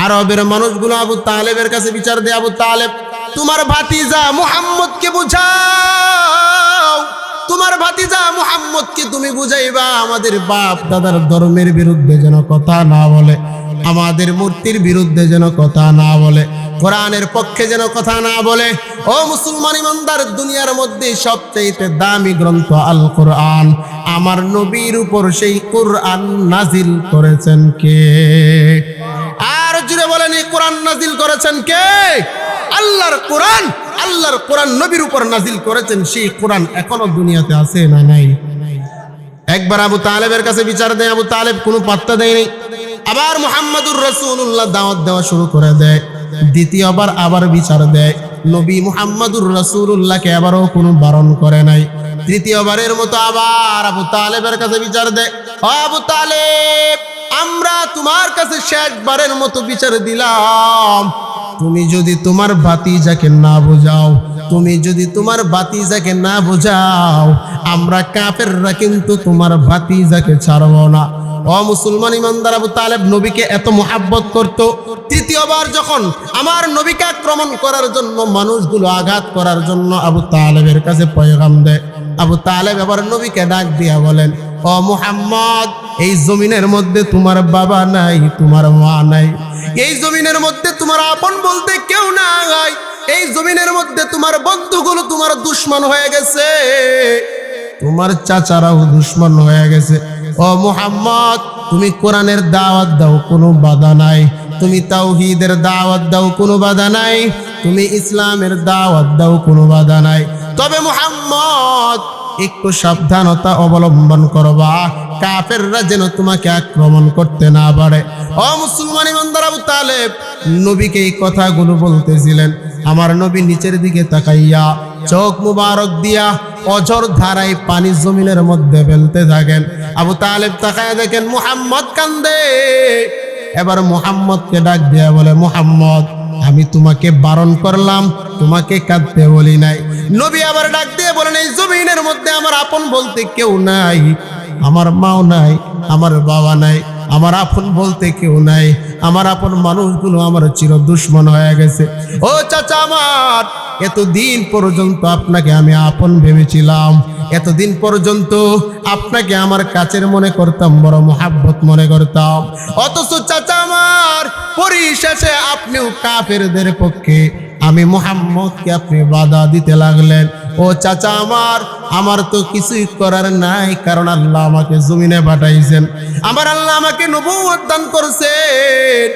আরবের মানুষগুলো আবু তালেবের কাছে বিচার দেয়, আবু তালেব তোমার ভাতিজা মুহাম্মদকে বুঝাও, তোমার ভাতিজা মুহাম্মদকে তুমি বুঝাইবা আমাদের বাপ দাদার ধর্মের বিরুদ্ধে যেন কথা না বলে, আমাদের মূর্তির বিরুদ্ধে যেন কথা না বলে, কোরআনের পক্ষে যেন কথা না বলে। ও মুসলমান ইমানদার, দুনিয়ার মধ্যে সবচেয়ে দামি গ্রন্থ আল কোরআন, আমার নবীর উপর সেই কোরআন নাজিল করেছেন কে? আর জুড়ে বলেন, এই কোরআন নাজিল করেছেন কে? আল্লাহর কোরআন। আল্লাহর কোরআন নবীর উপর নাজিল করেছেন, সেই কোরআন এখনো দুনিয়াতে আছে না নাই? একবার আবু তালেবের কাছে বিচার দেয়, আবু তালেব কোনো পাত্তা দেয়নি। আবার মুহাম্মাদুর রাসূলুল্লাহ দাওয়াত দেওয়া শুরু করে দেয়, দ্বিতীয়বার আবার বিচার দেয়, নবী মুহাম্মাদুর রাসূলুল্লাহকে আবারও কোনো বারণ করে নাই। তৃতীয়বারের মতো আবার আবু তালেবের কাছে বিচার দেয়, ও আবু তালেব আমরা তোমার কাছে শেষবারের মতো বিচার দিলাম, তুমি যদি তোমার ভাতিজাকে না বোঝাও, তুমি যদি তোমার ভাতিজাকে না বোঝাও, আমরা কাফেররা কিন্তু তোমার ভাতিজাকে ছাড়ব না। ও মুসলমান ইমানদার, আবু তালেব নবীকে এত মুহাব্বত করত, তৃতীয়বার যখন আমার নবীকে আক্রমণ করার জন্য, মানুষগুলো আঘাত করার জন্য আবু তালেবের কাছে পয়গাম দেয়, আবু তালেব আবার নবীকে ডাক দিয়া বলেন, ও মুহাম্মদ এই জমিনের মধ্যে তোমার বাবা নাই, তোমার মা নাই, এই জমিনের মধ্যে তোমার আপন বলতে কেউ নাই, এই জমিনের মধ্যে তোমার বন্ধুগুলো তোমার দুশমন হয়ে গেছে, তোমার চাচারাও দুশমন হয়ে গেছে। ও মুহাম্মদ তুমি কোরআনের দাওয়াত দাও, কোনো বাধা নাই, তুমি তাওহীদের দাওয়াত দাও, কোনো বাধা নাই, তুমি ইসলামের দাওয়াত দাও, কোনো বাধা নাই। তবে মুহাম্মদ একটু সাবধানতা অবলম্বন করবা, কাফেররা যেন তোমাকে আক্রমণ করতে না পারে। ও মুসলমান ইমানদার, আবু তালেব নবীকে এই কথাগুলো বলতেছিলেন, আমার নবী নিচের দিকে তাকাইয়া চোখ মুবারক দিয়া অঝর ধারায় পানি জমিনের মধ্যে ফেলতে থাকেন। আবু তালেব তাকায় দেখেন মুহাম্মদ কান্দে। এবার মুহাম্মদকে ডাক দিয়া বলে, মুহাম্মদ আমি তোমাকে বারণ করলাম, তোমাকে কাঁদতে বলি নাই। নবী আবার ডাক দিয়ে বলেন, এই জমিনের মধ্যে আমার আপন বলতে কেউ নাই, আমার মাও নাই, আমার বাবা নাই, আমার আপন বলতে কেউ নাই, আমার আপন মানুষগুলো আমার চির দুশমন হয়ে গেছে। ও চাচা আমার, এতদিন পর্যন্ত আপনাকে আমি আপন ভেবেছিলাম, এতদিন পর্যন্ত আপনাকে আমার কাছের মনে করতাম, বড় মুহাব্বত মনে করতাম, অথচ চাচা আমার পরিশেষে আপনিও কাফেরদের পক্ষে, আমি মুহাম্মদকে আপনি বাধা দিতে লাগলেন। ও চাচা আমার তো কিছুই করার নাই, কারণ আল্লাহ আমাকে জমিনে পাঠাইছেন, আমার আল্লাহ আমাকে নবুয়ত দান করছেন,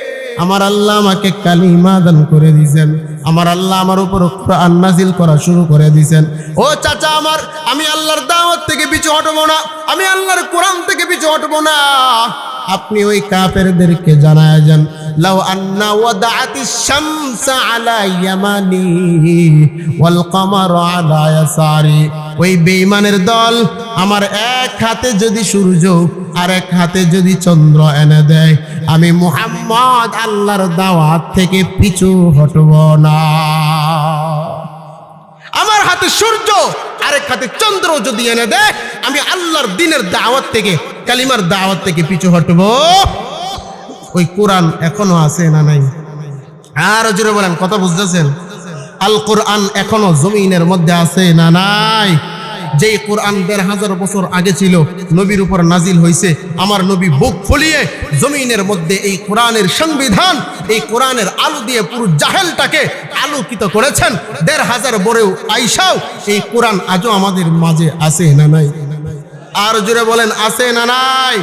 আমার আল্লাহ আমাকে কালিমা দান করে দিয়েছেন, আমার আল্লাহ আমার উপর কোরআন নাজিল করা শুরু করে দিয়েছেন। ও চাচা আমার, আমি আল্লাহর দাওয়াত থেকে পিছু হটবো না, আমি আল্লাহর কোরআন থেকে পিছু হটবো না। আপনি ওই কাফেরদেরকে জানায় যান, লাউ আন্না ওয়াদাআতিশ শামসা আলা ইয়ামানি ওয়াল কামারু আলা ইয়াসারি, ওই বেঈমানের দল আমার এক হাতে যদি সূর্য আর এক হাতে যদি চন্দ্র এনে দেয়, আমি মুহাম্মদ আল্লাহর দাওয়াত থেকে পিছু হটব না। আমার হাতে সূর্য আরেক হাতে চন্দ্র যদি এনে দেয়, আমি আল্লাহর দ্বীনের দাওয়াত থেকে, কালিমার দাওয়াত থেকে পিছু হটব। ওই কোরআন এখনো আছে না নাই? আর জোরে বলেন, কথা বুঝতেছেন? আল কোরআন এখনো জমিনের মধ্যে আছে না নাই? যেই কোরআন ১৫০০ বছর আগে ছিল, নবীর উপর নাজিল হয়েছে, আমার নবী বুক ফুলিয়ে জমিনের মধ্যে এই কোরআনের সংবিধান, এই কোরআনের আলো দিয়ে পুরো জাহেলটাকে আলোকিত করেছেন। ১৫০০ বরেও আইসাও এই কোরআন আজও আমাদের মাঝে আছে না নাই? আর জোরে বলেন, আছে না নাই?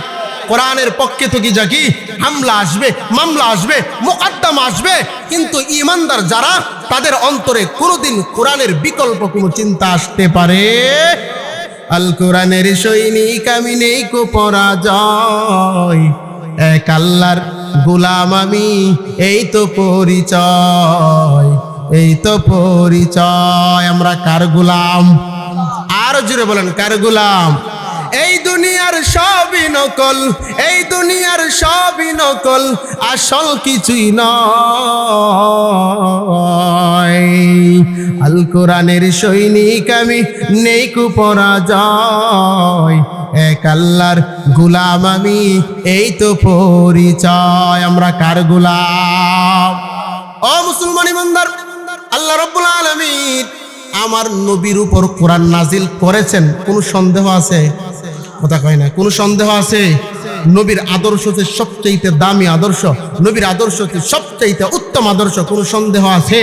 কোরআনের পক্ষে তো কি জাকি হামলা আসবে, মামলা আসবে, মোকদ্দমা আসবে, কিন্তু ঈমানদার যারা, তাদের অন্তরে কোনোদিন কোরআনের বিকল্প কোনো চিন্তা আসতে পারে? আল কোরআনের সৈনিক আমি, নেই কো পরাজয়, এক আল্লাহর গোলাম আমি, এই তো পরিচয়, এই তো পরিচয়। আমরা কার গোলাম? আর জোরে বলেন, কার গোলাম? এই দুনিয়ার সবই নকল, এই দুনিয়ার সবই নকল, আসল কিছুই নয়। আল কোরআনের সৈনিক আমি, নেই কো পরাজয়, এক আল্লাহর গোলাম আমি, এই তো পরিচয়। আমরা কার গোলাম? ও মুসলমান ইমানদার, আল্লাহ রাব্বুল আলামিন আমার নবীর উপর কোরআন নাজিল করেছেন, কোনো সন্দেহ আছে? কথা কয় না, কোনো সন্দেহ আছে? নবীর আদর্শ হচ্ছে সবচেয়ে দামি আদর্শ, নবীর আদর্শ হচ্ছে সবচেয়ে উত্তম আদর্শ, কোনো সন্দেহ আছে?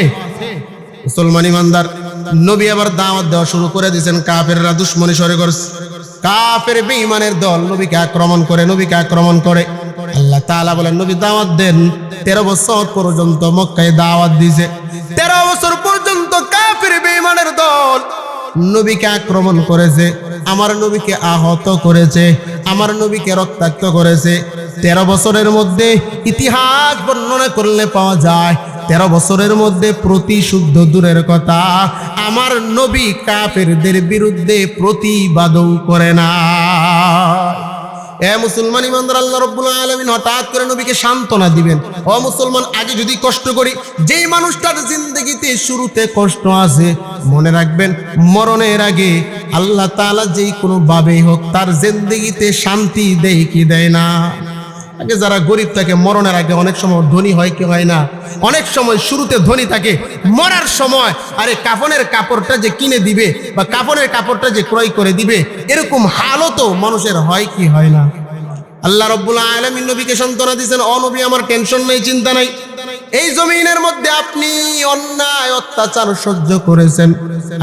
মুসলমান ইমানদার, নবী আবার দাওয়াত দেওয়া শুরু করে দিয়েছেন। কাফেররা দুশমনি শুরু করছে, কাফের বেঈমানের দল নবীকে আক্রমণ করে, নবীকে আক্রমণ করে। আল্লাহ তাআলা বলেন নবী দাওয়াত দেন। 13 বছর পর্যন্ত মক্কায় দাওয়াত দিয়েছে। 13 বছর পর্যন্ত কাফের বেঈমানের দল নবীকে আক্রমণ করেছে, আমার নবীকে আহত করেছে, আমার নবীকে রক্তাক্ত করেছে। 13 বছরের মধ্যে ইতিহাস বর্ণনা করলে পাওয়া যায় 13 বছরের মধ্যে প্রতিশুদ্ধ দূরের কথা, আমার নবী কাফেরদের বিরুদ্ধে প্রতিবাদও করে না। এ মুসলমান ইমানদার, আল্লাহ রাব্বুল আলামিন হঠাৎ করে নবীকে সান্ত্বনা দিবেন। ও মুসলমান, আগে যদি কষ্ট করি, যেই মানুষটার জিন্দেগিতে শুরুতে কষ্ট আছে, মনে রাখবেন মরণের আগে আল্লাহ তাআলা যেই কোনো ভাবেই হোক তার জিন্দেগিতে শান্তি দেয় কি দেয় না? আগে যারা গরিব থাকে মরণের আগে অনেক সময় ধনী হয় কি হয় না? অনেক সময় শুরুতে ধনী থাকে, মরার সময় আরে কাফনের কাপড়টা যে কিনে দিবে বা কাফনের কাপড়টা যে ক্রয় করে দিবে, এরকম হালতও মানুষের হয় কি হয় না? আল্লাহ রাব্বুল আলামিন নবীকে সান্ত্বনা দিয়েছেন, ও নবী আমার টেনশন নাই, চিন্তা নাই। এই জমিনের মধ্যে আপনি অন্যায় অত্যাচার সহ্য করেছেন,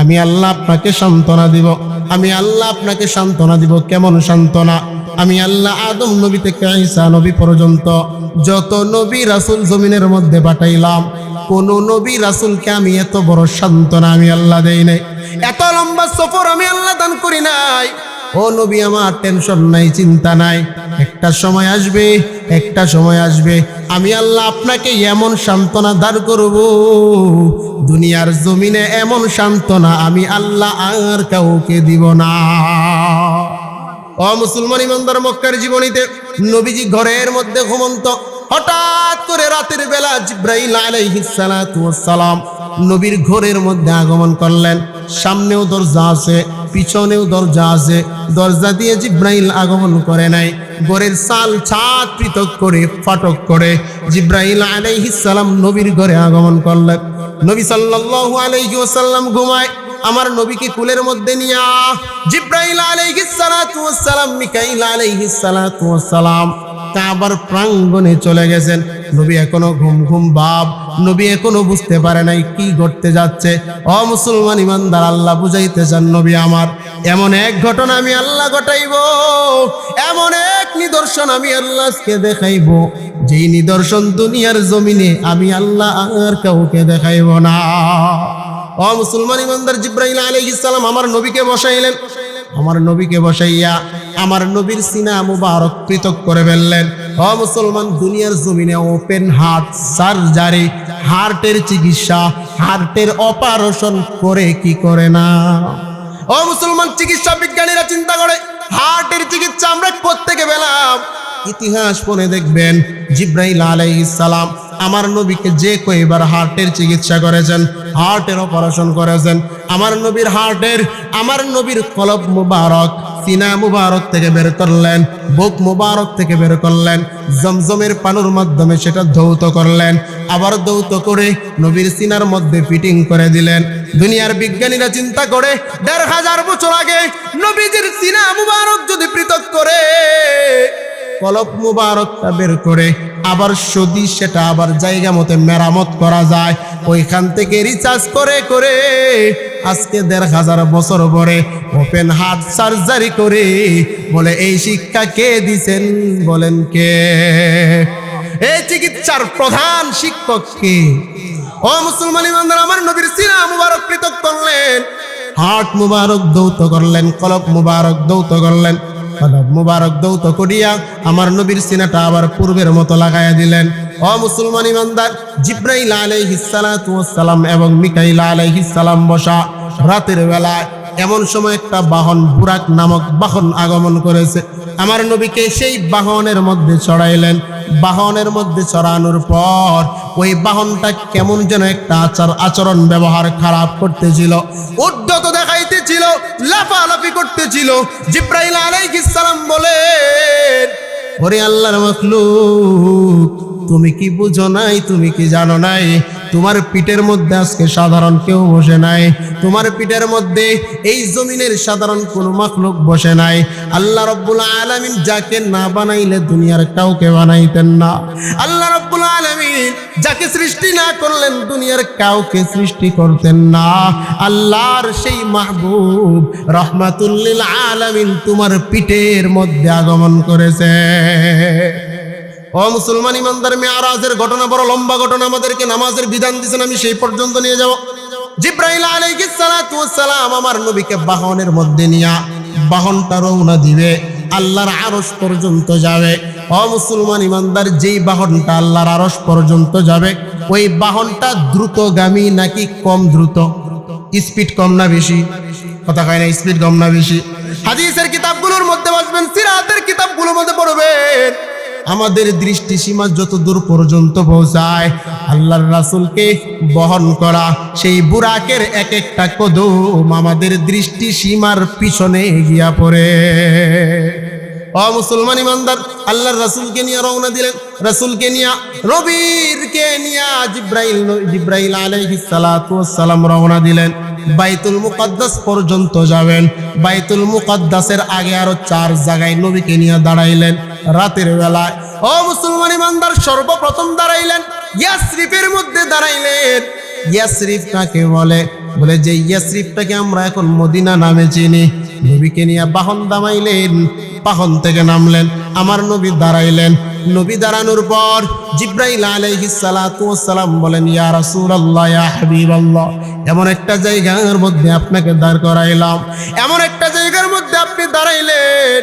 আমি আল্লাহ আপনাকে সান্ত্বনা দিব, আমি আল্লাহ আপনাকে সান্ত্বনা দিব। কেমন সান্ত্বনা? আমি আল্লাহ আদম নবী থেকে ঈসা নবী পর্যন্ত যত নবী রাসূল জমিনের মধ্যে পাঠাইলাম, কোন নবী রাসূলকে আমি এত বড় সান্ত্বনা আমি আল্লাহ দেই নাই, এত লম্বা সফর আমি আল্লাহ দান করি নাই। ও নবী আমার টেনশন নাই, চিন্তা নাই, একটা সময় আসবে, একটা সময় আসবে আমি আল্লাহ আপনাকে এমন সান্ত্বনা দান করব, দুনিয়ার জমিনে এমন সান্ত্বনা আমি আল্লাহ আর কাউকে দিব না। ও মুসলমান ইমানদার, মক্কার জীবনীতে নবীজি ঘরের মধ্যে ঘুমন্ত, হঠাৎ করে রাতের বেলা জিব্রাইল আলাইহিস সালাতু ওয়াস সালাম নবীর ঘরের মধ্যে আগমন করলেন। সামনেও দরজা আছে, পিছনেও দরজা আছে, দরজা দিয়ে জিব্রাইল আগমন করে নাই, ঘরের চাল ছাদ পৃথক করে ফাটক করে জিব্রাইল আলাইহিস সালাম নবীর ঘরে আগমন করলেন। নবী সাল্লাল্লাহু আলাইহি ওয়াসাল্লাম ঘুমায়, আমার নবীকে কুলের মধ্যে নিয়া জিব্রাইল আলাইহিস সালাতু ওয়াস সালাম, মিকাইল আলাইহিস সালাতু ওয়াস সালাম কাবার প্রাঙ্গণে চলে গেছেন। নবী এখনো ঘুম ঘুম ভাব, নবী এখনো বুঝতে পারে নাই কি ঘটতে যাচ্ছে। ও মুসলমান ইমানদার, আল্লাহ বুঝাইতে চান নবী আমার, এমন এক ঘটনা আমি আল্লাহ ঘটাইব, এমন এক নিদর্শন আমি আল্লাহকে দেখাইব, যেই নিদর্শন দুনিয়ার জমিনে আমি আল্লাহ আর কাউকে দেখাইব না। ও মুসলমান ইমানদার, জিব্রাইল আলাইহিস সালাম আমার নবীকে বসাইলেন, আমার নবীকে বসাইয়া আমার নবীর সিনা মুবারক পৃথক করে ফেললেন। ও মুসলমান, দুনিয়ার জমিনে ওপেন হার্ট সার্জারি, হার্টের চিকিৎসা, হার্টের অপারেশন করে কি করে না? ও মুসলমান, চিকিৎসা বিজ্ঞানীরা চিন্তা করে হার্টের চিকিৎসা আমরা কোত্থেকে পেলাম? ইতিহাস পড়ে দেখবেন জিব্রাইল আলাইহিস সালাম আমার নবীকে যে কয়বার হার্টের চিকিৎসা করেছেন, হার্টের অপারেশন করেছেন, আমার নবীর হার্টের, আমার নবীর কলব মুবারক সিনা মুবারক থেকে বের করলেন, বুক মুবারক থেকে বের করলেন, জমজমের পানির মাধ্যমে সেটা ধৌত করলেন, আবার ধৌত করে নবীর সিনার মধ্যে ফিটিং করে দিলেন। দুনিয়ার বিজ্ঞানীরা চিন্তা করে ১৫০০ বছর আগে নবীজির সিনা মুবারক যদি পৃথক করে কলব মুবারকটা বের করে আবার যদি সেটা আবার জায়গা মতো মেরামত করা যায়, ওইখান থেকে রিচার্জ করে করে আজকে ১৫০০ বছর পরে ওপেন হার্ট সার্জারি করে বলে এই শিক্ষা কে দিছেন? বলেন কে? এই চিকিৎসার প্রধান শিক্ষক কে? ও মুসলমান ইমানদার, আমার নবীর সিনা মুবারক পৃথক করলেন, হার্ট মুবারক দৌত করলেন, কলব মুবারক দৌত করলেন, কলব মুবারক দৌত করিয়া আমার নবীর সিনাটা আবার পূর্বের মতো লাগাইয়া দিলেন। ও মুসলমান ইমানদার, জিব্রাইল আলাইহিস সালাতু ওয়াস সালাম এবং মিকাইল আলাইহিস সালাম বসা রাতের বেলায় এমন সময় একটা বাহন, বুরাক নামক বাহন আগমন করেছে। আমার নবীকে সেই বাহনের মধ্যে চড়াইলেন। বাহনের মধ্যে চড়ানোর পর ওই বাহনটা কেমন যেন একটা আচরণ ব্যবহার খারাপ করতেছিল, উদ্ধত দেখাইতেছিল, লাফালাফি করতেছিল। জিব্রাইল আলাইহিস সালাম বলেন, ওরে আল্লাহর মাখলুক, তুমি কি বুঝো নাই, তুমি কি জানো নাই, তোমার পিঠের মধ্যে আজকে সাধারণ কেউ বসে নাই, তোমার পিঠের মধ্যে এই জমিনের সাধারণ কোনো মাখলুক বসে নাই। আল্লাহ রাব্বুল আলামিন যাকে না বানাইলে দুনিয়ার কাউকে বানাইতেন না। আল্লাহ রাব্বুল আলামিন যাকে সৃষ্টি না করলেন দুনিয়ার কাউকে সৃষ্টি করতেন না। আল্লাহর সেই মাহবুব রাহমাতুল লিল আলামিন তোমার পিঠের মধ্যে আগমন করেছে। ও মুসলমান ইমানদার, মেরাজের ঘটনা বড় লম্বা ঘটনা, আমাদেরকে নামাজের বিধান দিয়েছেন, আমি সেই পর্যন্ত নিয়ে যাব। জিব্রাইল আলাইহিস সালাতু ওয়াস সালাম আমার নবীকে বাহনের মধ্যে নিয়া বাহনটা রওনা দিবে, আল্লাহর আরশ পর্যন্ত যাবে। ও মুসলমান ইমানদার, যেই বাহনটা আল্লাহর আরশ পর্যন্ত যাবে ওই বাহনটা দ্রুতগামী নাকি কম দ্রুত? স্পিড কম না বেশি? কথা কয় না, স্পিড কম না বেশি? হাদিসের কিতাবগুলোর মধ্যে বসবেন, সিরাতের কিতাবগুলোর মধ্যে পড়বেন, আমাদের দৃষ্টি সীমা যত দূর পর্যন্ত পৌঁছায় আল্লাহর রাসূলকে বহন করা সেই বুরাকের এক একটা কদম আমাদের দৃষ্টি সীমার পিছনে গিয়া পড়ে। ও মুসলমান ইমানদার, আল্লাহর রাসূলকে নিয়ে রওনা দিলেন, রাসূলকে নিয়ে নবীরকে নিয়ে জিব্রাইল আলাইহিস সালাতু ওয়াস সালাম রওনা দিলেন, বাইতুল মুকাদ্দাস পর্যন্ত যাবেন। বাইতুল মুকাদ্দাসের আগে আরো 4 জায়গায় নবীকে নিয়ে দাঁড়াইলেন রাতের বেলায়। ও মুসলমান ইমানদার, সর্বপ্রথম দাঁড়াইলেন ইয়াসরিফের মধ্যে দাঁড়াইলেন। ইয়াসরিফ কাকে বলে? বলে যে ইয়াসরিফটাকে আমরা এখন মদিনা নামে চিনি। নবীকে নিয়ে বাহন দামাইলেন, বাহন থেকে নামলেন, আমার নবী দাঁড়াইলেন। নবী দাঁড়ানোর পর জিব্রাইল আলাইহিস সালাতু ওয়াস সালাম বলেন, ইয়া রাসূলুল্লাহ, ইয়া হাবিবাল্লাহ, এমন একটা জায়গার মধ্যে আপনাকে দাঁড় করাইলাম, এমন একটা জায়গার মধ্যে আপনি দাঁড়াইলেন,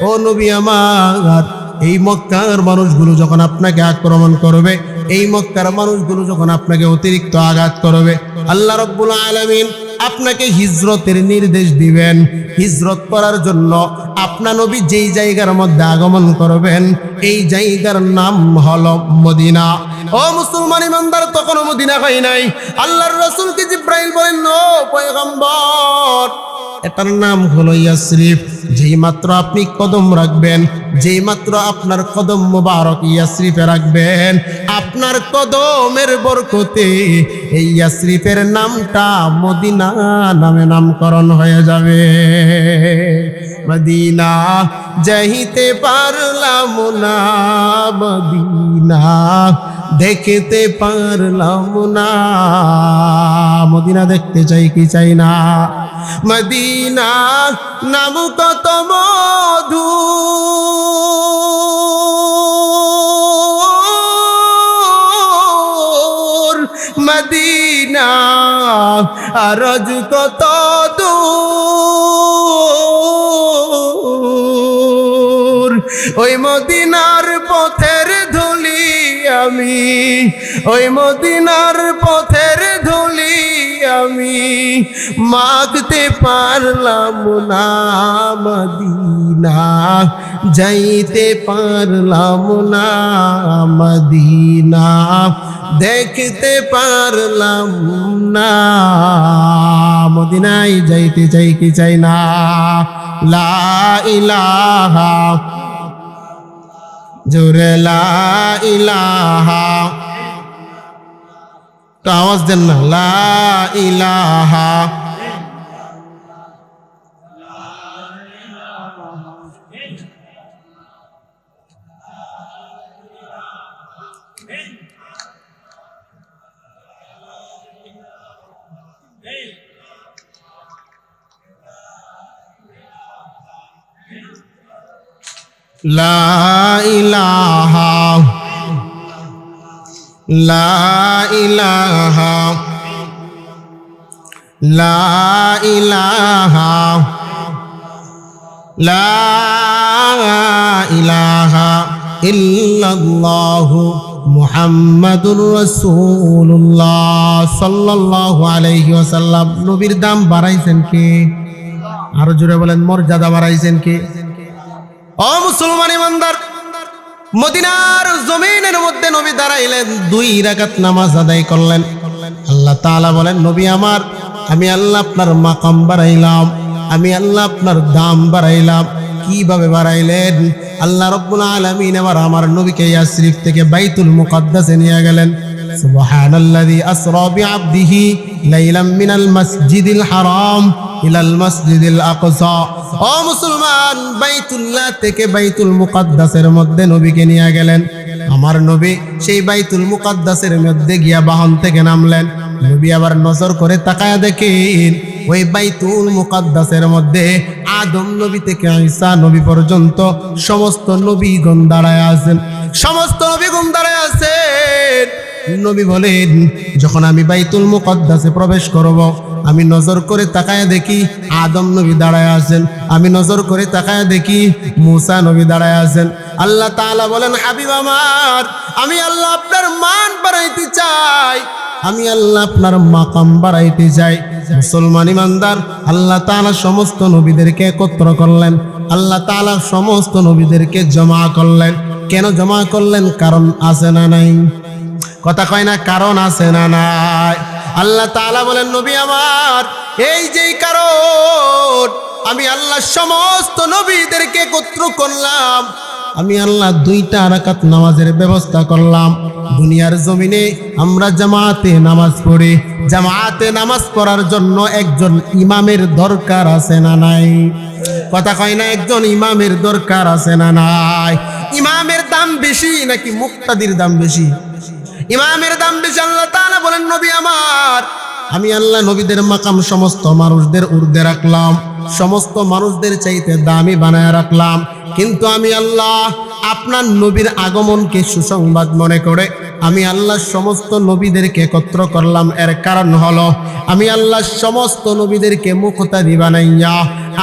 ও নবী আমার, এই মক্কার মানুষগুলো যখন আপনাকে আক্রমণ করবে, এই মক্কার মানুষগুলো যখন আপনাকে অতিরিক্ত আঘাত করবে, আল্লাহ রাব্বুল আলামিন আপনাকে হিজরতের নির্দেশ দিবেন। হিজরত করার জন্য আপনা নবী যেই জায়গার মধ্যে আগমন করবেন এই জায়গার নাম হলো মদিনা। ও মুসলমান ইমানদার, তখনও মদিনা হয় নাই। আল্লাহর রাসূলকে জিব্রাইল বলেন, ও পয়গম্বর, এটার নাম হলো ইয়াসরিফ। যেই মাত্র আপনি কদম রাখবেন, যেই মাত্র আপনার কদম মুবারক ইয়াসরিফে রাখবেন, আপনার কদমের বরকতে এই ইয়াসরিফের নামটা মদিনা নামে নামকরণ হয়ে যাবে। মদিনা যাইতে পারলাম না, মদিনা দেখতে পারলাম না, মদিনা দেখতে চাই কি চাই না? মদিনা নাম কত মধু, মদিনা আরজ কত দূর, ওই মদিনার পথের ধুলি আমি, ওই মদিনার পথের ধুলি আমি মাগতে পারলাম না, মদিনা যাইতে পারলাম না, মদিনা দেখতে পারলাম না, মদিনায় যাইতে চাই কি চাই না? লা ইলাহা, জোরে লা ইলাহা, তো আওয়াজ দেন না, লা ইলাহা, লা ইলাহা, লা ইলাহা, লা ইলাহা, লা ইলাহা ইল্লাল্লাহু মুহাম্মাদুর রাসূলুল্লাহ সাল্লাল্লাহু আলাইহি ওয়াসাল্লাম। নবীর দাম বাড়াইছেন কে? আরো জোরে বলেন, মর্যাদা বাড়াইছেন কে? ও মুসলমান ইমানদার, মদিনার জমিনের মধ্যে নবী দাঁড়াইলেন, 2 রাকাত নামাজ আদায় করলেন। আল্লাহ তাআলা বলেন, নবী আমার, আমি আল্লাহ আপনার মাকাম বাড়াইলাম, আমি আল্লাহ আপনার দাম বাড়াইলাম। কিভাবে বাড়াইলেন? আল্লাহ রাব্বুল আলামিন এবার আমার নবীকে ইয়াসরিফ থেকে বাইতুল মুকাদ্দাসে নিয়ে গেলেন। সুবহানাল্লাযী আসরা বিআবদিহি লাইলাম মিনাল মাসজিদিল হারাম ইলাল মাসজিদিল আকসা। ও মুসলমান, বাইতুল্লাহ থেকে বাইতুল মুকাদ্দাসের মধ্যে নবীকে নিয়ে গেলেন। আমার নবী সেই বাইতুল মুকাদ্দাসের মধ্যে গিয়া বাহন থেকে নামলেন। নবী আবার নজর করে তাকায়া দেখেন ওই বাইতুল মুকাদ্দাসের মধ্যে আদম নবী থেকে ঈসা নবী পর্যন্ত সমস্ত নবীগণ দাঁড়ায় আছেন, সমস্ত নবীগণ দাঁড়ায় আছেন। নবী বলেন, যখন আমি বাইতুল মুকাদ্দাসে প্রবেশ করব, আমি নজর করে তাকায়া দেখি আদম নবী দাঁড়ায় আছেন, আমি নজর করে তাকায়া দেখি মুসা নবী দাঁড়ায় আছেন। আল্লাহ তাআলা বলেন, হাবিব আমার, আমি আল্লাহ আপনার মান বাড়াইতে চাই, আমি আল্লাহ আপনার মাকাম বাড়াইতে চাই। মুসলমান ইমানদার, আল্লাহ তাআলা সমস্ত নবীদেরকে একত্র করলেন, আল্লাহ তাআলা সমস্ত নবীদেরকে জমা করলেন। কেন জমা করলেন? কারণ আছে না নাই? কথা কয় না, কারণ আছে না নাই? আল্লাহ তাআলা বলেন, নবী আমার, এই যেই কারণ আমি আল্লাহ সমস্ত নবীদেরকে একত্র করলাম, আমি আল্লাহ 2টা রাকাত নামাজের ব্যবস্থা করলাম। দুনিয়ার জমিনে আমরা জামাতে নামাজ পড়ি, জামাতে নামাজ পড়ার জন্য একজন ইমামের দরকার আছে না নাই? কথা কয় না, একজন ইমামের দরকার আছে না নাই? ইমামের দাম বেশি নাকি মুক্তাদির দাম বেশি? ইমামের দাম বেশি। আল্লাহ তাআলা বলেন, নবী আমার, আমি আল্লাহ নবীদের মাকাম সমস্ত মানুষদের ঊর্ধ্বে রাখলাম, সমস্ত মানুষদের চাইতে দামি বানায় রাখলাম। কিন্তু আমি আল্লাহ আপনার নবীর আগমনকে সুসংবাদ মনে করে আমি আল্লাহ সমস্ত নবীদেরকে একত্র করলাম। এর কারণ হলো, আমি আল্লাহ সমস্ত নবীদেরকে মুক্তাদি বানাইয়া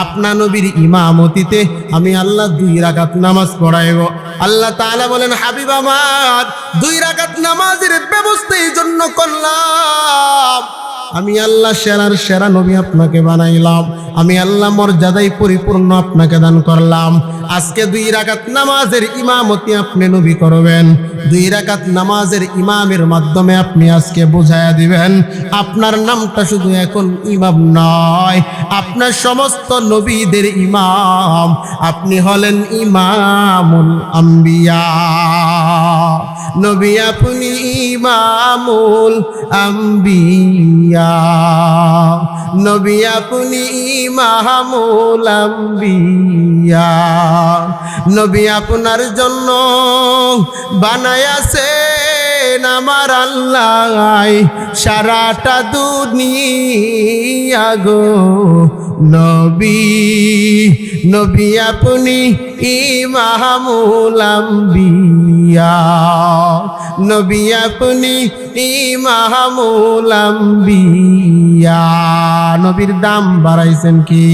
আপনার নবীর ইমামতিতে আমি আল্লাহ 2 রাকাত নামাজ পড়াইব। আল্লাহ তাআলা বলেন, হাবিব আমার, 2 রাকাত নামাজের ব্যবস্থা এই জন্য করলাম, আমি আল্লাহ সেরার সেরা নবী আপনাকে বানাইলাম, আমি আল্লাহ মর্যাদায় পরিপূর্ণ আপনাকে দান করলাম। আজকে 2 রাকাত নামাজের ইমামতি আপনি নবী করবেন। 2 রাকাত নামাজের ইমামের মাধ্যমে আপনি আজকে বুঝায়া দিবেন আপনার নামটা শুধু এখন ইমাম নয়, আপনার সমস্ত নবীদের ইমাম। আপনি হলেন ইমামুল আম্বিয়া। নবী আপনি ইমামুল আম্বিয়া, নবী আপনি ইমামুল আম্বিয়া। নবী আপনার জন্য বানায়াছেন আমার আল্লাহ সারাটা দুনিয়া গো। নবী, নবী আপনি ইমামুল আম্বিয়া, নবী আপনি ইমামুল আম্বিয়া। নবীর দাম বাড়াইছেন কি?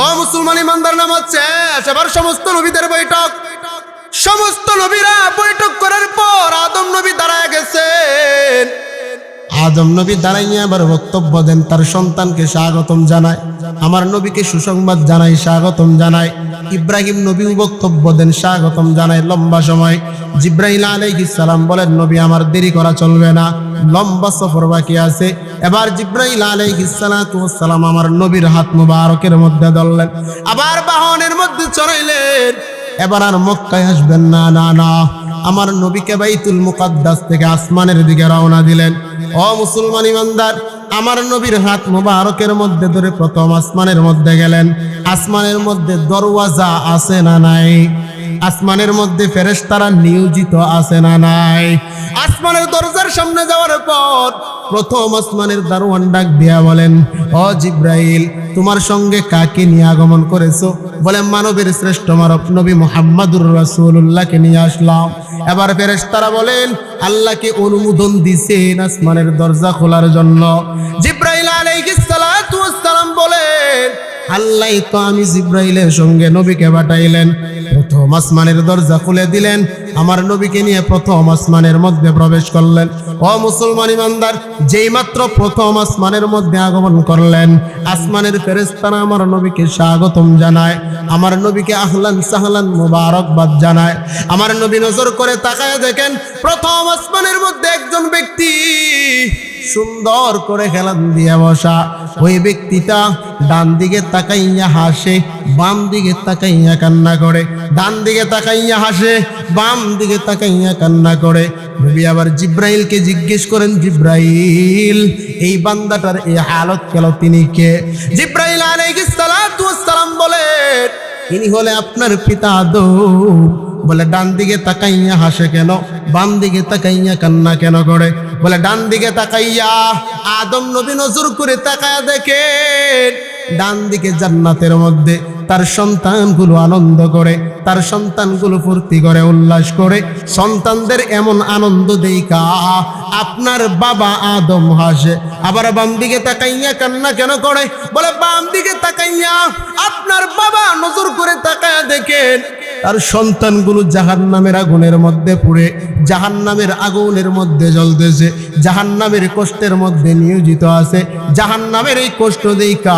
ও মুসলমান ইমানদার, নামাজ শেষ, এবার সমস্ত নবীদের বৈঠক। সমস্ত নবীরা বৈঠক করার পর আদম নবী দাঁড়ায় গেছেন। আদম নবী দাঁড়াইয়া আবার বক্তব্য দেন, তার সন্তানকে স্বাগতম জানায়, আমার নবীকে সুসংবাদ জানাই, স্বাগতম জানায়। ইব্রাহিম নবী বক্তব্য দেন, স্বাগতম জানায় লম্বা সময়। জিব্রাইল আলাইহিস সালাম বলেন, নবী আমার দেরি করা চলবে না, লম্বা সফর বাকি আছে। এবার জিব্রাইল আলাইহিস সালাম আমার নবীর হাত মুবারকের মধ্যে ধরলেন, আবার বাহনের মধ্যে চড়াইলেন। এবার আর মক্কায় আসবেন না, না না, আমার নবীকে বাইতুল মুকাদ্দাস থেকে আসমানের দিকে রওনা দিলেন। ও মুসলমান ইমানদার, আমার নবীর হাত মুবারকের মধ্যে ধরে প্রথম আসমানের মধ্যে গেলেন। আসমানের মধ্যে দরওয়াজা আছে না নাই? আসমানের মধ্যে ফেরেশতারা নিয়োজিত আছে না নাই? আসমানের দরজার সামনে যাওয়ার পর প্রথম আসমানের দারোয়ান ডাক দিয়া বলেন, ও জিব্রাইল, তোমার সঙ্গে কাকে নিয়ে আগমন করেছো? বলে, মানবের শ্রেষ্ঠ মানব নবী মুহাম্মদুর রাসূলুল্লাহকে নিয়ে আসলাম। এবার ফেরেশতারা বলেন, আল্লাহকে অনুমোদন দিছেন আসমানের দরজা খোলার জন্য। জিব্রাইল আলাইহিস সালাতু ওয়াস সালাম বলেন, আল্লাহ তো আমি জিব্রাইলের সঙ্গে নবীকে পাঠাইলেন, প্রথম আসমানের দরজা খুলে দিলেন, আমার নবীকে নিয়ে প্রথম আসমানের মধ্যে প্রবেশ করলেন। ও মুসলমান ইমানদার, যেই মাত্র প্রথম আসমানের মধ্যে আগমন করলেন, আসমানের ফেরেশতারা আমার নবীকে স্বাগতম জানায়, আমার নবীকে আহলান সাহলান মুবারকবাদ জানায়। আমার নবী নজর করে তাকায় দেখেন, প্রথম আসমানের মধ্যে একজন ব্যক্তি সুন্দর করে হেলান দিয়া বসা। ওই ব্যক্তিটা ডান দিকে তাকাইয়া হাসে, বাম দিকে তাকাইয়া কান্না করে। ডান দিকে তাকাইয়া হাসে, বাম দিকে তাকাইয়া কান্না করে। নবী আবার জিব্রাইলকে জিজ্ঞেস করেন, জিব্রাইল, এই বান্দাটার এই হালত কেন, তিনি কে? জিব্রাইল আলাইহিস সালাতু ওয়াস সালাম বলেন, ইনি হলে আপনার পিতা আদম। বলে ডান দিকে তাকাইয়া হাসে কেন, বাম দিকে তাকাইয়া কান্না কেন করে? বলে ডান দিকে তাকাইয়া আদম নবী নজর করে তাকায়া দেখেন ডান দিকে জান্নাতের মধ্যে তার সন্তানগুলো আনন্দ করে, তার সন্তানগুলো ফুর্তি করে, উল্লাস করে। সন্তানদের এমন আনন্দ দেইখা আপনার বাবা আদম হাসে। আবার বাম দিকে তাকাইয়া কান্না কেন করে? বলে বাম দিকে তাকাইয়া আপনার বাবা নজর করে তাকায়া দেখেন তার সন্তানগুলো জাহান্নামের আগুনের মধ্যে পুড়ে, জাহান্নামের আগুনের মধ্যে জ্বলতেছে, জাহান্নামের কষ্টের মধ্যে নিয়োজিত আছে। জাহান্নামের এই কষ্ট দেইখা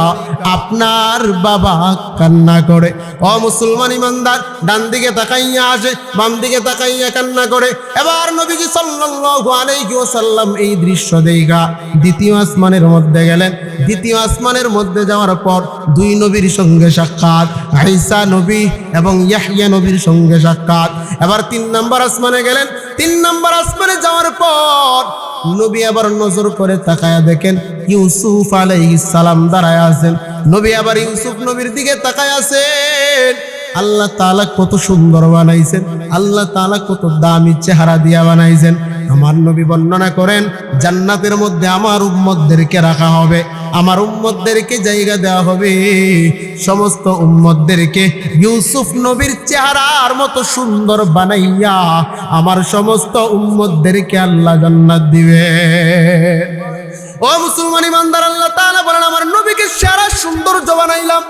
আপনার বাবা কান্না করে। ও মুসলমান ইমানদার, ডান দিকে তাকাইয়া আসে, বাম দিকে তাকাইয়া কান্না করে। এবার নবীজি সাল্লাল্লাহু আলাইহি ওয়াসাল্লাম এই দৃশ্য দেইখা দ্বিতীয় আসমানের মধ্যে গেলেন। দ্বিতীয় আসমানের মধ্যে যাওয়ার পর দুই নবীর সঙ্গে সাক্ষাৎ, ঈসা নবী এবং ইয়াহইয়া নবীর সঙ্গে সাক্ষাৎ। এবার 3 নম্বর আসমানে গেলেন। 3 নম্বর আসমানে যাওয়ার পর নবী আবার নজর করে তাকায়া দেখেন ইউসুফ আলাইহিস সালাম দাঁড়ায় আছেন। নবী আবার ইউসুফ নবীর দিকে তাকায় আছেন। আল্লাহ তাআলা কত সুন্দর বানাইছেন, আল্লাহ তাআলা কত দামি চেহারা দিয়া বানাইছেন। আমার নবী বর্ণনা করেন, জান্নাতের মধ্যে আমার উম্মতদেরকে রাখা হবে, আমার উম্মতদেরকে জায়গা দেওয়া হবে। সমস্ত উম্মতদেরকে ইউসুফ নবীর চেহারার মতো সুন্দর বানাইয়া আমার সমস্ত উম্মতদেরকে আল্লাহ জান্নাত দিবে। ও মুসলমান ইমানদার, আল্লাহ তাআলা বলেন, আমার নবীকে সারা সৌন্দর্য বানাইলাম,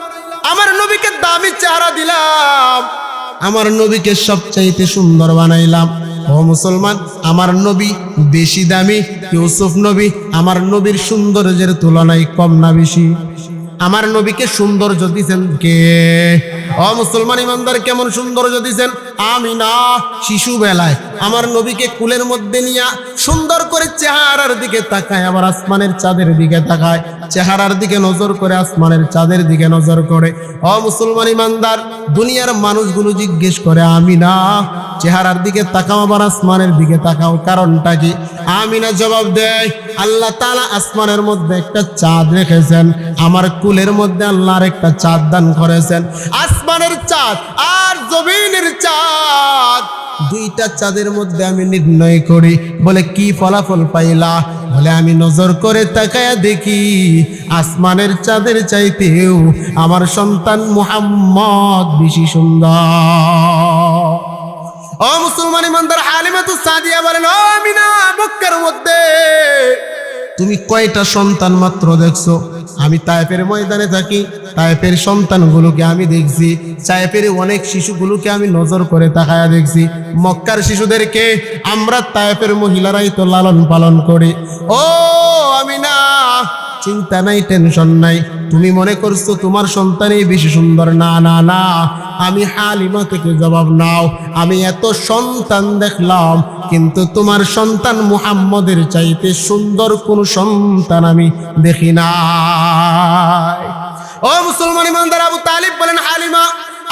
আমার নবীকে দামি চেহারা দিলাম, আমার নবীকে সবচাইতে সুন্দর বানাইলাম। ও মুসলমান, আমার নবী বেশি দামি, ইউসুফ নবী আমার নবীর সৌন্দর্যের তুলনায় কম না বেশি? আমার নবীকে সৌন্দর্য দিয়েছেন কে? ও মুসলমান ইমানদার, কেমন সৌন্দর্য দিয়েছেন? আমিনা শিশু বেলায় আমার নবীকে কুলের মধ্যে নিয়ে সুন্দর করে চেহারার দিকে তাকায়, আবার আসমানের চাঁদের দিকে তাকায়, চেহারার দিকে নজর করে আসমানের চাঁদের দিকে নজর করে। ও মুসলমান ইমানদার, দুনিয়ার মানুষগুলো জিজ্ঞেস করে, আমিনা চেহারার দিকে তাকাও আবার আসমানের দিকে তাকাও, কারণটা কি? আমিনা জবাব দেয়, আল্লাহ তাআলা আসমানের মধ্যে একটা চাঁদ রেখেছেন, আমার কুলের মধ্যে আল্লাহর একটা চাঁদ দান করেছেন। আসমানের চাঁদ আর জমিনের চাঁদ, দুইটা চাঁদের মধ্যে আমি নির্ণয় করি। বলে কি ফলাফল পাইলা? বলে আমি নজর করে তাকায়া দেখি আসমানের চাঁদের চাইতেও আমার সন্তান মুহাম্মদ বেশি সুন্দর। ও মুসলমান ইমানদার, হালিমাতুস সাদিয়া বলেন, ও আমিনা, মক্কার মধ্যে তুমি কয়টা সন্তান মাত্র দেখছো? আমি তায়েফের ময়দানে থাকি, তায়েফের সন্তানগুলোকে আমি দেখছি, তায়েফের অনেক শিশুগুলোকে আমি নজর করে তাকায়া দেখছি। মক্কার শিশুদেরকে আমরা তায়েফের মহিলারাই তো লালন পালন করি। ও আমিনা, চিন্তা নাই, টেনশন নাই। তুমি মনে করছো তোমার সন্তানই বেশি সুন্দর? না না না, আমি হালিমা থেকে জবাব নাও। আমি এত সন্তান দেখলাম, কিন্তু তোমার সন্তান মুহাম্মদের চাইতে সুন্দর কোন সন্তান আমি দেখি নাই। ও মুসলমান ইমানদার, আবু তালিব বলেন, হালিমা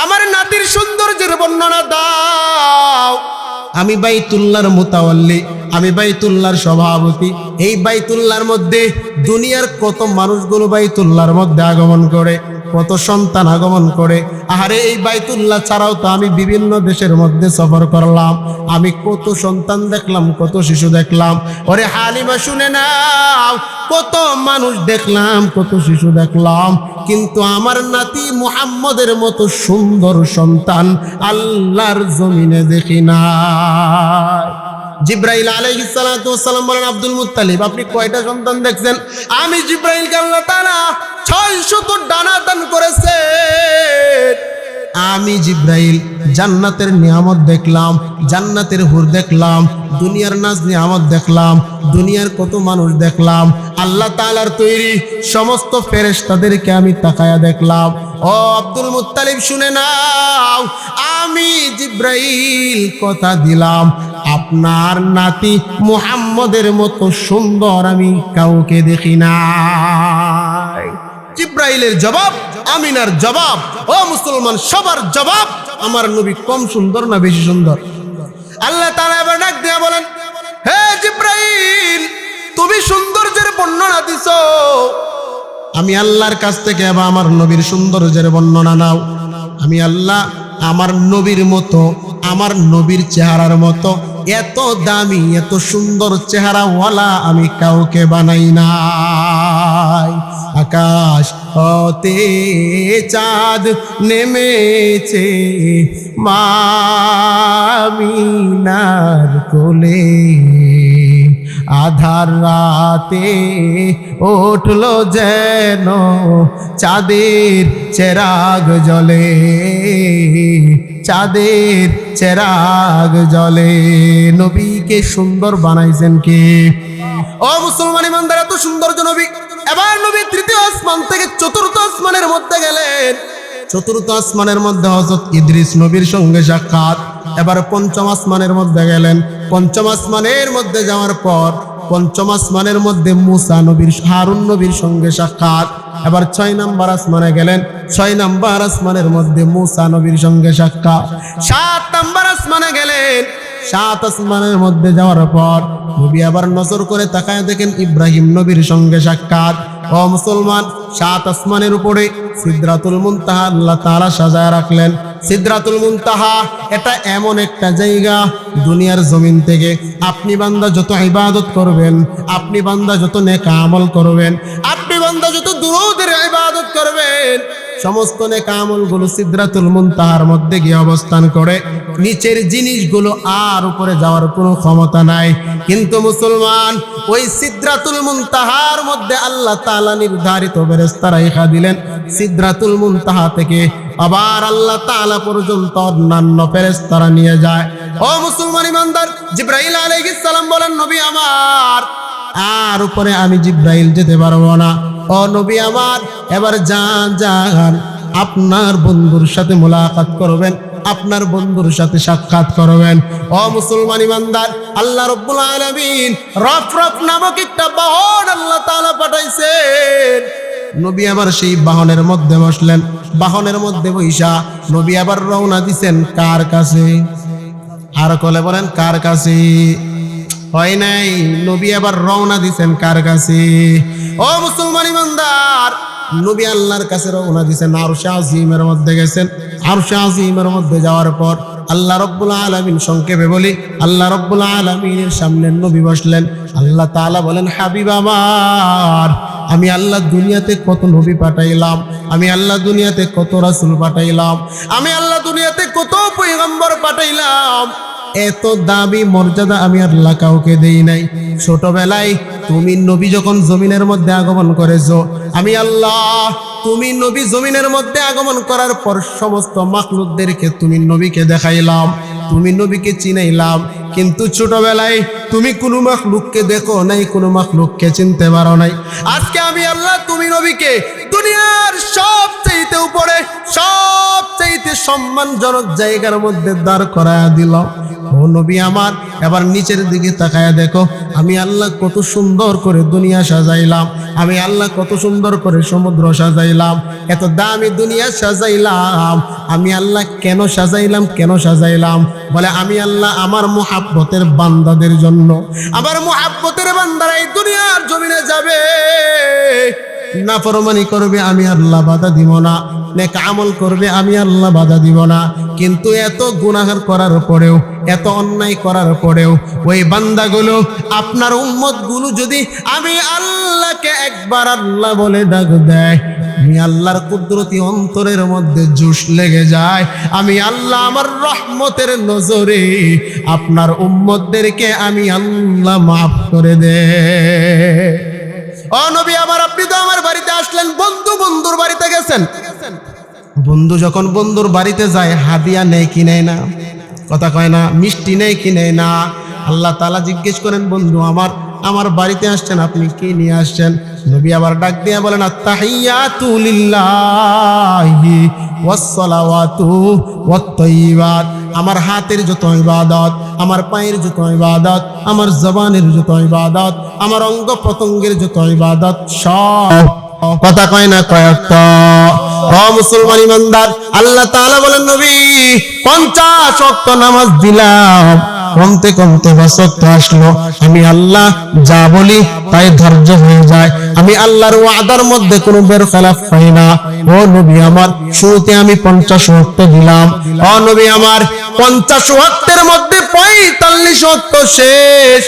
আমার নাতির সৌন্দর্যের বর্ণনা দাও। আমি বাইতুল্লাহর মুতাওয়াল্লি, আমি বাইতুল্লাহর সভাপতি। এই বাইতুল্লাহর মধ্যে দুনিয়ার কত মানুষগুলো বাইতুল্লাহর মধ্যে আগমন করে, কত সন্তান আগমন করে। আরে এই বাইতুল্লাহ ছাড়াও তো আমি বিভিন্ন দেশের মধ্যে সফর করলাম, আমি কত সন্তান দেখলাম, কত শিশু দেখলাম। ওরে হালিমা শুনে নাও, কত মানুষ দেখলাম, কত শিশু দেখলাম, কিন্তু আমার নাতি মুহাম্মদের মতো সুন্দর সন্তান আল্লাহর জমিনে দেখি না। জিব্রাইল আলাইহিস সালাতু ওয়াস সালাম বলেন, আব্দুল মুত্তালিব আপনি কয়টা সন্তান দেখছেন? আমি জিব্রাইলকে আল্লাহ তাআলা 600 ডানা দান করেছে। আমি জিব্রাইল জান্নাতের নিয়ামত দেখলাম, জান্নাতের হুর দেখলাম, দুনিয়ার নাজ নিয়ামত দেখলাম, দুনিয়ার কত মানুষ দেখলাম, আল্লাহ তাআলার তৈরি সমস্ত ফেরেশতাদেরকে আমি তাকায়া দেখলাম। ও আব্দুল মুত্তালিব শুনে নাও, আমি জিব্রাইল কথা দিলাম আপনার নাতি মুহাম্মদের মতো সুন্দর আমি কাউকে দেখি নাই। জিব্রাইলের জবাব, আমিনার জবাব, ও মুসলমান সবার জবাব, আমার নবী কম সুন্দর না বেশি সুন্দর? আল্লাহ তাআলা এবার ডাক দিয়ে বলেন, হে জিব্রাইল, তুমি সৌন্দর্যের বর্ণনা দিছো, আমি আল্লাহর কাছ থেকে এবার আমার নবীর সৌন্দর্যের বর্ণনা নাও। আমি আল্লাহ আমার নবীর মতো, আমার নবীর চেহারার মতো এত দামি এত সুন্দর চেহারাওয়ালা আমি কাউকে বানাই নাই। আকাশ হতে চাঁদ নেমেছে মামিনার কোলে, আধার রাতে উঠলো যেন চাঁদের চেরাগ জ্বলে, চাঁদের চেরাগ জ্বলে। নবীকে সুন্দর বানাইছেন কে? ও মুসলমান ইমানদার, এত সৌন্দর্য নবী। এবার নবী তৃতীয় আসমান থেকে চতুর্থ আসমানের মধ্যে গেলেন। চতুর্থ আসমানের মধ্যে হযরত ইদ্রিস নবীর সঙ্গে সাক্ষাৎ। এবার পঞ্চম আসমানের মধ্যে গেলেন। পঞ্চম আসমানের মধ্যে যাওয়ার পর পঞ্চম আসমানের মধ্যে মুসা নবীর, হারুন নবীর সঙ্গে সাক্ষাৎ। এবার 6 নম্বর আসমানে গেলেন। 6 নম্বর আসমানের মধ্যে মুসা নবীর সঙ্গে সাক্ষাৎ। 7 নম্বর আসমানে গেলেন। 7 আসমানের মধ্যে যাওয়ার পর নবী আবার নজর করে তাকায় দেখেন ইব্রাহিম নবীর সঙ্গে সাক্ষাৎ। ও মুসলমান, 7 আসমানের উপরে সিদরাতুল মুনতাহা আল্লাহ তাআলা সাজায় রাখলেন। সিদরাতুল মুনতাহা এটা এমন একটা জায়গা, দুনিয়ার জমিন থেকে আপনি বান্দা যত ইবাদত করবেন, আপনি বান্দা যত নেক আমল করবেন, আপনি বান্দা যত দুরূদের ইবাদত করবেন, সমস্ত নেক আমলগুলো সিদরাতুল মুনতাহার মধ্যে গিয়ে অবস্থান করে। নিচের জিনিসগুলো আর উপরে যাওয়ার কোনো ক্ষমতা নাই। কিন্তু মুসলমান, ওই সিদরাতুল মুনতাহার মধ্যে আল্লাহ তাআলা নির্ধারিত ফেরেশতারা রাইখা দিলেন। সিদরাতুল মুনতাহা থেকে আবার আল্লাহ তাআলা পর্যন্ত অন্যান্য ফেরেশতারা নিয়ে যায়। ও মুসলমান ইমানদার, জিবরাইল আলাইহিস সালাম বলেন, নবী আমার, আর উপরে আমি জিবরাইল যেতে পারবো না। ও নবী আমার, এবার যান, আপনার বন্ধুর সাথে মুলাকাত করবেন, আপনার বন্ধুর সাথে সাক্ষাৎ করবেন। ও মুসলমান ইমানদার, আল্লাহ রাব্বুল আলামিন রফরফ নামক একটা বাহন আল্লাহ তাআলা পাঠাইছেন। নবী আবার সেই বাহনের মধ্যে বসলেন। বাহনের মধ্যে বৈশা নবী আবার রওনা দিছেন কার কাছে? আর কলে বলেন কার কাছে? হয় নাই, নবী আবার রওনা দিছেন কার কাছে? ও মুসলমান ইমানদার, নবী আল্লাহর কাছে রওনা দিছেন। আরশে আজিমের মধ্যে গেছেন। আরশে আজিমের মধ্যে যাওয়ার পর আল্লাহ রাব্বুল আলামিন, সংক্ষেপে বলি, আল্লাহ রাব্বুল আলামিনের সামনে নবী বসলেন। আল্লাহ তাআলা বলেন, হাবিব আমার, আমি আল্লাহ দুনিয়াতে কত নবী পাঠাইলাম, আমি আল্লাহ দুনিয়াতে কত রাসূল পাঠাইলাম, আমি আল্লাহ দুনিয়াতে কত পয়গম্বর পাঠাইলাম, এত দাবি মর্যাদা আমি আল্লাহ কাউকে দেই নাই। ছোটবেলায় তুমি নবী যখন জমিনের মধ্যে আগমন করেছো, আমি আল্লাহ তুমি নবী জমিনের মধ্যে আগমন করার পর সমস্ত মাখলুকদেরকে তুমি নবীকে দেখাইলাম, তুমি নবীকে চিনাইলাম। কিন্তু ছোটবেলায় তুমি কোনো মাখলুককে দেখো নাই, কোনো মাখলুককে চিনতে পারো নাই। আজকে আমি আল্লাহ তুমি নবীকে দুনিয়ার সবচাইতে উপরে, সবচাইতে সম্মানজনক জায়গার মধ্যে দাঁড় করায়া দিলাম। ও নবী আমার, এবার নিচের দিকে তাকায়া দেখো, আমি আল্লাহ কত সুন্দর করে দুনিয়া সাজাইলাম, আমি আল্লাহ কত সুন্দর করে সমুদ্র সাজাইলাম, এত দামি দুনিয়া সাজাইলাম। আমি আল্লাহ কেন সাজাইলাম? কেন সাজাইলাম? বলে আমি আল্লাহ আমার মুহাব্বতের বান্দাদের জন্য, আমার মুহাব্বতের বান্দারা এই দুনিয়ার জমিনে যাবে, নাফরমানি করবে, আমি আল্লাহ বাধা দিব না, নেক আমল করবে, আমি আল্লাহ বাধা দিব না। কিন্তু এত গুনাহ করার পরেও, এত অন্যায় করার পরেও ওই বান্দাগুলো, আপনার উম্মতগুলো যদি আমি আল্লাহকে একবার আল্লাহ বলে ডাক দেয়, আমি আল্লাহর কুদরতি অন্তরের মধ্যে জোশ লেগে যায়, আমি আল্লাহ আমার রহমতের নজরে আপনার উম্মতদেরকে আমি আল্লাহ মাফ করে দে। ও নবী আমার, আপনি তো আমার বাড়িতে আসলেন, বন্ধুর বাড়িতে গেছেন, বন্ধু যখন বন্ধুর বাড়িতে যায় হাদিয়া নেয় কি নেয় না? কথা কয় না? মিষ্টি নেয় কি নেয় না? আল্লাহ তাআলা জিজ্ঞেস করেন, বন্ধু আমার বাড়িতে আসছেন, আপনি কি নিয়ে আসছেন? নবী আবার ডাক দিয়ে বলেন, আত্তাহিয়াতু লিল্লাহি ওয়াসসালাওয়াতু ওয়াত-তাইয়্যিবাত। আমার হাতের যত ইবাদত, আমার পায়ের যত ইবাদত, আমার জবানের যত ইবাদত, আমার অঙ্গ প্রত্যঙ্গের যত ইবাদত সব। কথা কয় না? কয়েকট। ও মুসলমান ইমানদার, আল্লাহ তাআলা বলেন, নবী 50 ওয়াক্ত নামাজ দিলাম, কমতে কমতে 5 ওয়াক্ত আসলো, আমি আল্লাহ যা বলি তাই ধার্য হয়ে যায়, আমি আল্লাহর ওয়াদার মধ্যে কোনো বের খেলাফ পাই না। ও নবী আমার, শুরুতে আমি 50 ওয়াক্ত দিলাম, ও নবী আমার 50 ওয়াক্তের মধ্যে 45 ওয়াক্ত শেষ।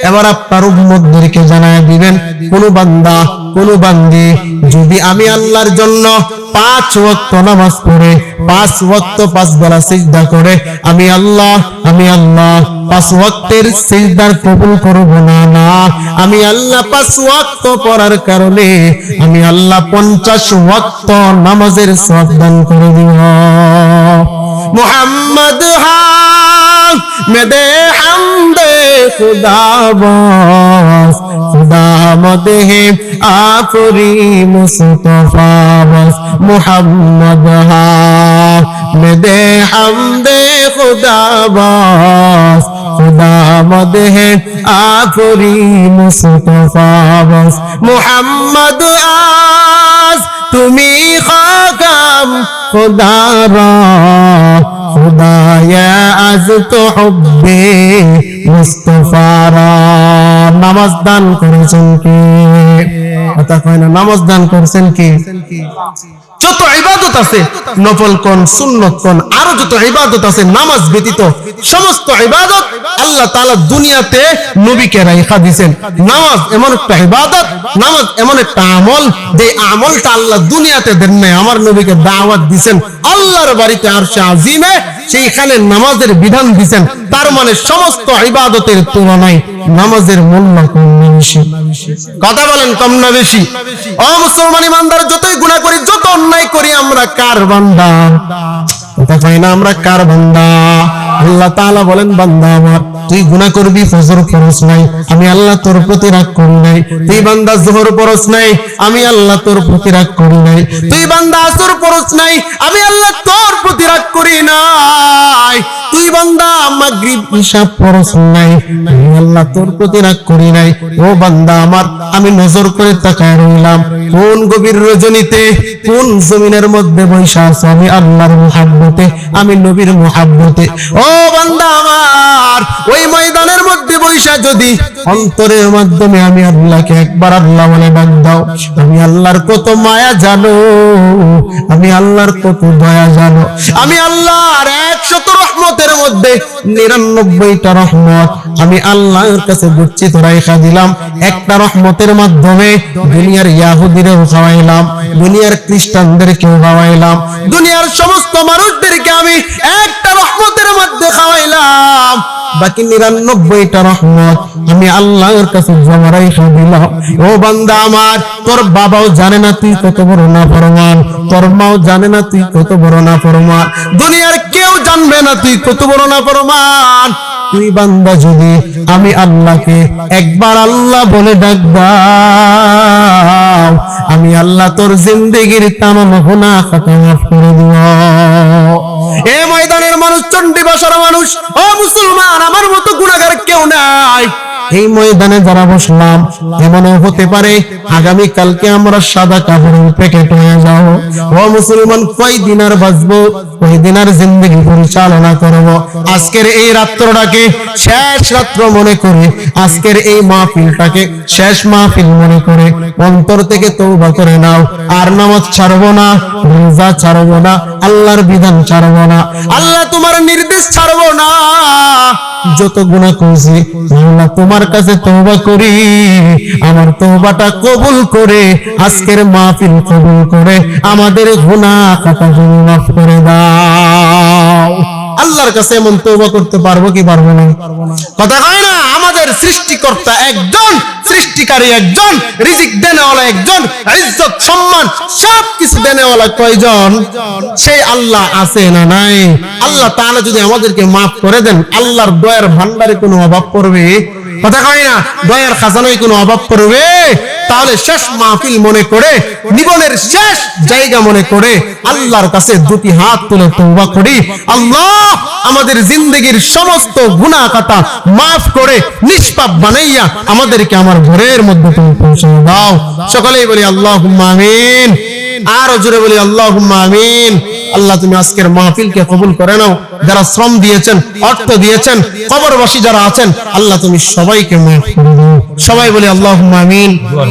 এবার আপনার উম্মতদেরকে জানায় দিবেন, কোন বান্দা কোন বান্দি যদি আমি আল্লাহর জন্য 5 ওয়াক্ত নামাজ পড়ে 5 ওয়াক্ত 5 বেলা সিজদা করে, আমি আল্লাহ 5 ওয়াক্তের সিজদার কবুল করব না। না, আমি আল্লাহ 5 ওয়াক্ত পড়ার কারণে আমি আল্লাহ 50 ওয়াক্ত নামাজের সওয়াব দান করে দিব। মুহাম্মদ মেদে হামদে খুদা বস, খুদা মদহে আফরি মুস্তফা বস। মুহাম্মদ মেদে হামদে খুদা বস, খুদা মদহে আফরি মুস্তফা বস। মুহাম্মদ আজ তুমি খাকাম খুদারা, খুদায়া আজ তো হুব্বে মুস্তফারা। নামাজ দান করেছেন কি? কথা কয় না? নামাজ দান করেছেন কি? যত ইবাদত আছে, নফল কোন সুন্নত কোন আরো যত ইবাদত আছে নামাজ ব্যতীত, সমস্ত ইবাদত আল্লাহ তাআলা দুনিয়াতে নবীকে রাইখা দিবেন। নামাজ এমন একটা ইবাদত, নামাজ এমন একটা আমল, যে আমলটা আল্লাহ দুনিয়াতে দেন নাই, আমার নবীকে দাওয়াত দিবেন আল্লাহর বাড়িতে আরশে আজিমে, সেইখানে নামাজের বিধান দিবেন। তার মানে সমস্ত ইবাদতের তুলনায় নামাজের মূল্য কম না বেশি? কথা বলেন, কম না বেশি? ও মুসলমান ইমানদার, যতই গুনাহ করি, যত অন্যায় করি, আমরা কার বান্দা? কথা কয় না? আমরা কার বান্দা? আল্লাহ তাআলা বলেন, বান্দা আমার, তুই গুনাহ করবি, ফজর ফরজ নাই, আমি আল্লাহ তোর প্রতি রাগ করি নাই। তুই বান্দা যোহর ফরজ নাই, আমি আল্লাহ তোর প্রতি রাগ করি নাই। তুই বান্দা আসর ফরজ নাই, আমি আল্লাহ তোর প্রতি রাগ করি নাই। তুই বান্দা মাগরিব ইশা ফরজ নাই, আমি আল্লাহ তোর প্রতি রাগ করি নাই। ও বান্দা আমার, আমি নজর করে তাকায় রইলাম, কোন গভীর রজনীতে কোন জমিনের মধ্যে বৈশা আছো, আমি আল্লাহর মুহাব্বতে, আমি নবীর মুহাব্বতে। ও বান্দা আমার, ওই ময়দানের মধ্যে বৈশা যদি অন্তরের মাধ্যমে আমি আল্লাহকে একবার আল্লাহ বলে ডাক দাও, আমি আল্লাহর কত মায়া জানো, আমি আল্লাহর কত দয়া জানো। আমি আল্লাহর 100 রহমতের মধ্যে 99টা রহমত আমি আল্লাহর কাছে গচ্ছিত রাইখা দিলাম। একটা রহমতের মাধ্যমে দুনিয়ার ইহুদিদেরও খাওয়াইলাম, দুনিয়ার খ্রিস্টানদেরকেও খাওয়াইলাম, দুনিয়ার সমস্ত মানুষদেরকে আমি একটা রহমতের মধ্যে খাওয়াইলাম। বাকি 99টা রহমত আমি আল্লাহর কাছে জমা রাইখা দিলাম। ও বান্দা আমার, তোর বাবাও জানে না তুই কত বড় নাফরমান, তোর মাও জানে না তুই কত বড় নাফরমান, দুনিয়ার কেউ জানবে না তুই কত বড় নাফরমান। তুই বান্দা যদি আমি আল্লাহকে একবার আল্লাহ বলে ডাক দাও, আমি আল্লাহ তোর জিন্দেগির তামাম গুনাহ খাতা মাফ করে দিব। এ ময়দানের মানুষ, চণ্ডী ভাষার মানুষ, ও মুসলমান, আমার মতো গুনাহগার কেউ নাই। এই ময়দানে যারা বসলাম, এমনও হতে পারে আগামী কালকে আমরা সাদা কাপড়ের প্যাকেট হয়ে যাবো। ও মুসলমান, কয়দিন আর বাঁচবো, কয়দিন আর জিন্দেগি পরিচালনা করব? আজকের এই রাত্রটাকে শেষ রাত্র মনে করে, আজকের এই মাহফিলটাকে শেষ মাহফিল মনে করে অন্তর থেকে তওবা করে নাও। আর নামাজ ছাড়বো না, রোজা ছাড়বো না, আল্লাহর বিধান ছাড়বো না, আল্লাহ তোমার নির্দেশ ছাড়বো না। যত গুনাহ করেছি আল্লাহ তোমার কাছে তওবা করি, আমার তওবাটা কবুল করে আজকের মাহফিল কবুল করে আমাদের গুনাহ খাতাগুলো মাফ করে দাও। আল্লাহর কাছে এমন তওবা করতে পারবো কি পারবো না? কথা কয় না? আমাদের আমাদের সৃষ্টিকর্তা একজন, সৃষ্টিকারী একজন, রিজিক দেনেওয়ালা একজন, ইজ্জত সম্মান সবকিছু দেনেওয়ালা কয়জন? সেই আল্লাহ আছে না নাই? আল্লাহ তাআলা যদি আমাদেরকে মাফ করে দেন, আল্লাহর দয়ার ভান্ডারে কোনো অভাব পড়বে? কথা কয় না, দয়ার খাজানায় কোনো অভাব পড়বে? তাহলে শেষ মাহফিল মনে করে, জীবনের শেষ জায়গা মনে করে আল্লাহর কাছে দুটি হাত তুলে তওবা করি, আল্লাহ আমাদের জিন্দেগীর সমস্ত গুনাহ খাতা মাফ করে নিষ্পাপ বানাইয়া আমাদেরকে আমার ঘরের মধ্যে তুমি পৌঁছে দাও। সকলেই বলি আল্লাহুম্মা আমিন। আর জোরে বলি আল্লাহুম্মা আমিন। আল্লাহ তুমি আজকের মাহফিলকে কবুল করে নাও। যারা শ্রম দিয়েছেন, অর্থ দিয়েছেন, কবরবাসী যারা আছেন, আল্লাহ তুমি সবাইকে মাফ করে দাও। সবাই বলি আল্লাহুম্মা আমিন।